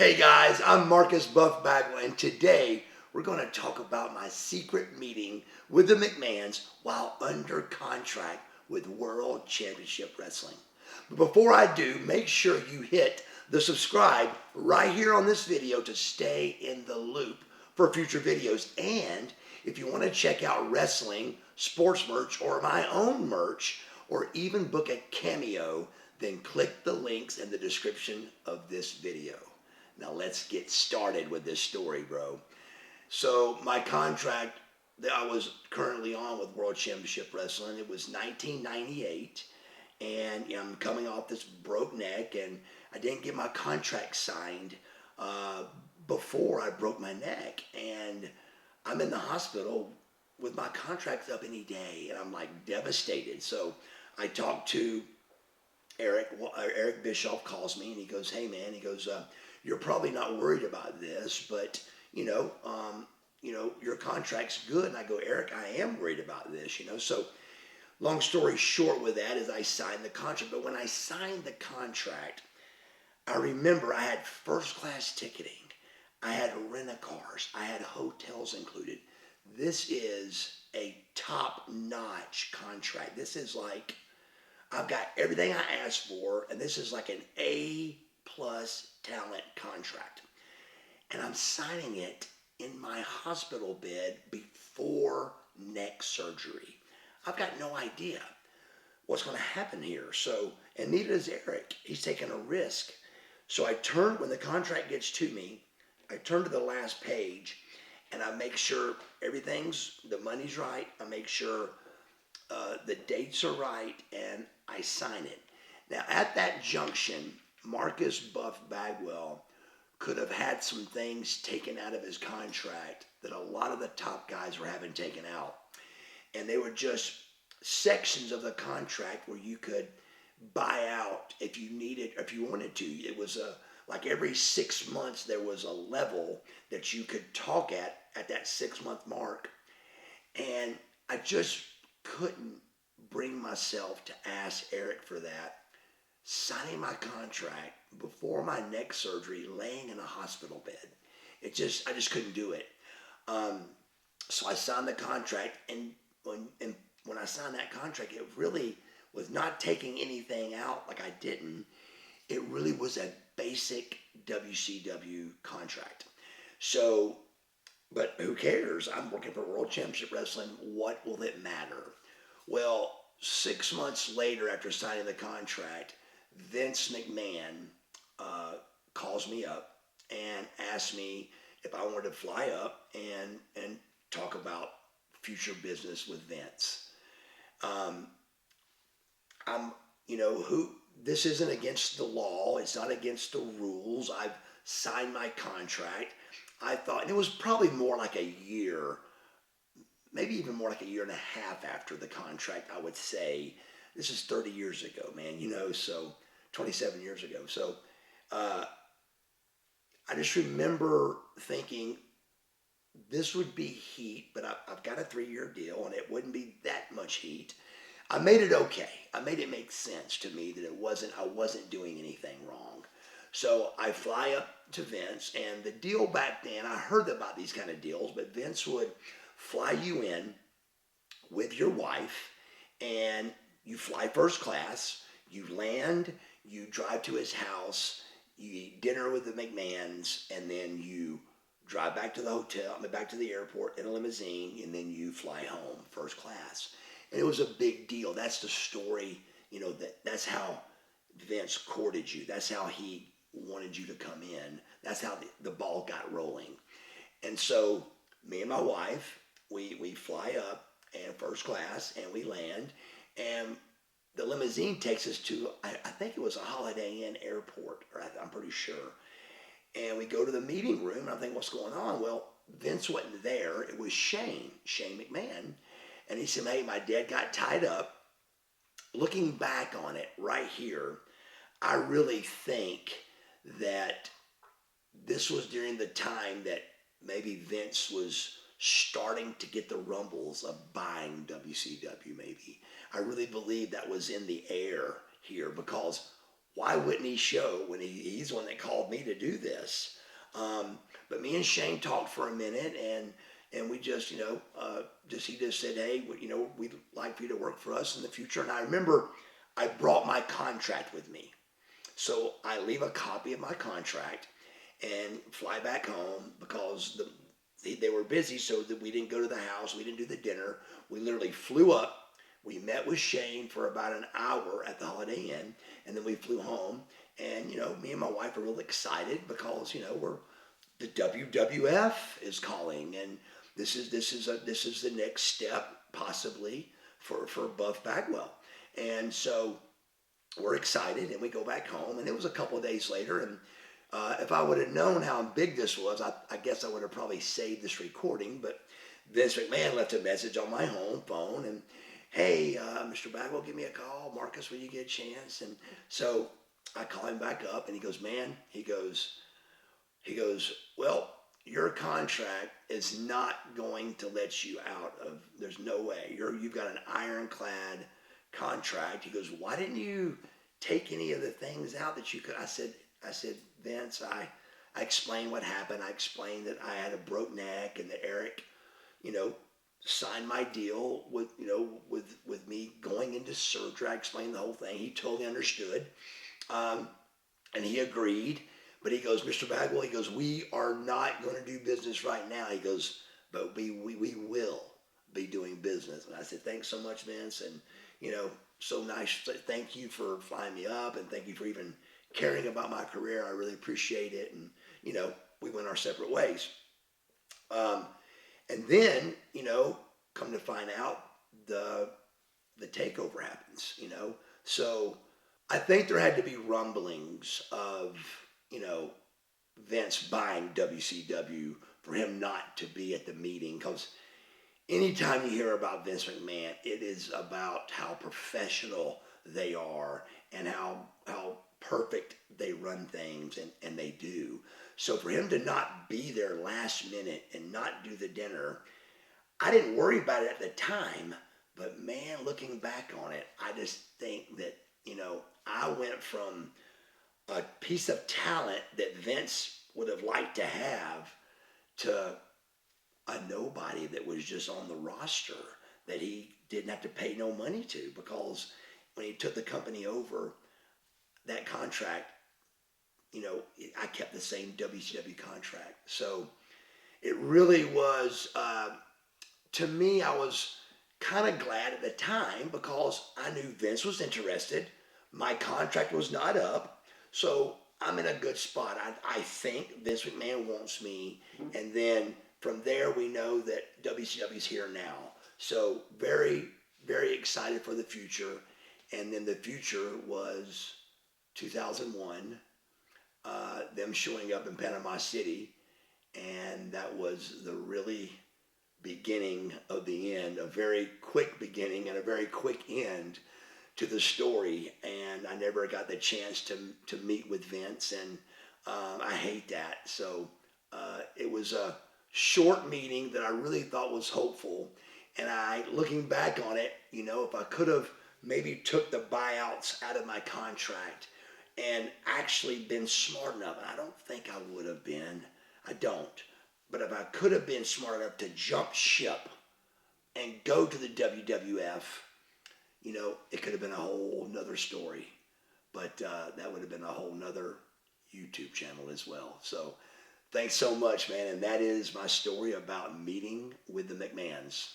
Hey guys, I'm Marcus Buff Bagwell, and today we're going to talk about my secret meeting with the McMahons while under contract with World Championship Wrestling. But before I do, make sure you hit the subscribe right here on this video to stay in the loop for future videos. And if you want to check out wrestling, sports merch, or my own merch, or even book a cameo, then click the links in the description of this video. Now let's get started with this story, bro. So my contract that I was currently on with World Championship Wrestling, it was 1998, and I'm coming off this broke neck, and I didn't get my contract signed before I broke my neck, and I'm in the hospital with my contract up any day, and I'm like devastated. So I talked to Eric Bischoff. Calls me and he goes, "Hey man," he goes, "You're probably not worried about this, but your contract's good." And I go, "Eric, I am worried about this, So long story short with that is I signed the contract. But when I signed the contract, I remember I had first class ticketing. I had rent-a-cars. I had hotels included. This is a top-notch contract. This is like, I've got everything I asked for, and this is like an A-plus talent contract. And I'm signing it in my hospital bed before neck surgery. I've got no idea what's going to happen here. So, and neither does Eric. He's taking a risk. So when the contract gets to me, I turn to the last page and I make sure the money's right. I make sure the dates are right, and I sign it. Now, at that junction, Marcus Buff Bagwell could have had some things taken out of his contract that a lot of the top guys were having taken out. And they were just sections of the contract where you could buy out if you wanted to. It was like every 6 months there was a level that you could talk at that 6-month mark. And I just couldn't bring myself to ask Eric for that. Signing my contract before my neck surgery, laying in a hospital bed. I just couldn't do it. So I signed the contract, and when I signed that contract, it really was not taking anything out like I didn't. It really was a basic WCW contract. So, but who cares? I'm working for World Championship Wrestling. What will it matter? Well, 6 months later, after signing the contract, Vince McMahon calls me up and asks me if I wanted to fly up and talk about future business with Vince. This isn't against the law. It's not against the rules. I've signed my contract. I thought, and it was probably more like a year, maybe even more like a year and a half after the contract, I would say. This is 30 years ago, man, so 27 years ago. So I just remember thinking this would be heat, but I've got a 3-year deal and it wouldn't be that much heat. I made it okay. I made it make sense to me that I wasn't doing anything wrong. So I fly up to Vince, and the deal back then, I heard about these kind of deals, but Vince would fly you in with your wife, and you fly first class, you land, you drive to his house, you eat dinner with the McMahons, and then you drive back to the hotel, back to the airport in a limousine, and then you fly home first class. And it was a big deal. That's the story, that's how Vince courted you. That's how he wanted you to come in. That's how the ball got rolling. And so me and my wife, we fly up and first class, and we land, and the limousine takes us to, I think it was a Holiday Inn airport, or I'm pretty sure. And we go to the meeting room, and I think, what's going on? Well, Vince wasn't there. It was Shane McMahon. And he said, "Hey, my dad got tied up." Looking back on it right here, I really think that this was during the time that maybe Vince was starting to get the rumbles of buying WCW, maybe. I really believe that was in the air here, because why wouldn't he show when he's the one that called me to do this? But me and Shane talked for a minute, and we just, he just said, hey, we'd like for you to work for us in the future. And I remember I brought my contract with me. So I leave a copy of my contract and fly back home because they were busy, so that we didn't go to the house. We didn't do the dinner. We literally flew up. We met with Shane for about an hour at the Holiday Inn, and then we flew home. And me and my wife are really excited because the WWF is calling, and this is the next step possibly for Buff Bagwell. And so we're excited, and we go back home, and it was a couple of days later, and if I would have known how big this was, I guess I would have probably saved this recording. But Vince McMahon left a message on my home phone, and hey, Mr. Bagwell, give me a call, Marcus, when you get a chance. And so I call him back up, and he goes, man, he goes, well, your contract is not going to let you out of. There's no way. You've got an ironclad contract. He goes, why didn't you take any of the things out that you could? I said, Vince, I explained what happened. I explained that I had a broke neck and that Eric, signed my deal with me going into surgery. I explained the whole thing. He totally understood, and he agreed. But he goes, Mr. Bagwell, he goes, we are not going to do business right now. He goes, but we will be doing business. And I said, thanks so much, Vince, and so nice. Thank you for flying me up, and thank you for even caring about my career. I really appreciate it. And we went our separate ways. And then come to find out, the takeover happens. So I think there had to be rumblings of Vince buying WCW for him not to be at the meeting, because anytime you hear about Vince McMahon, it is about how professional they are and how perfect they run things, and they do. So for him to not be there last minute and not do the dinner, I didn't worry about it at the time, but man, looking back on it, I just think that, I went from a piece of talent that Vince would have liked to have to a nobody that was just on the roster that he didn't have to pay no money to, because when he took the company over, that contract, I kept the same WCW contract. So it really was, to me, I was kind of glad at the time because I knew Vince was interested. My contract was not up. So I'm in a good spot. I think Vince McMahon wants me. And then from there, we know that WCW is here now. So very, very excited for the future. And then the future was 2001, them showing up in Panama City. And that was the really beginning of the end, a very quick beginning and a very quick end to the story. And I never got the chance to meet with Vince, and I hate that. So it was a short meeting that I really thought was hopeful. And looking back on it, if I could have maybe took the buyouts out of my contract and actually been smart enough, and I don't think I would have been, I don't, but if I could have been smart enough to jump ship and go to the WWF, it could have been a whole nother story. But that would have been a whole nother YouTube channel as well. So thanks so much, man. And that is my story about meeting with the McMahons.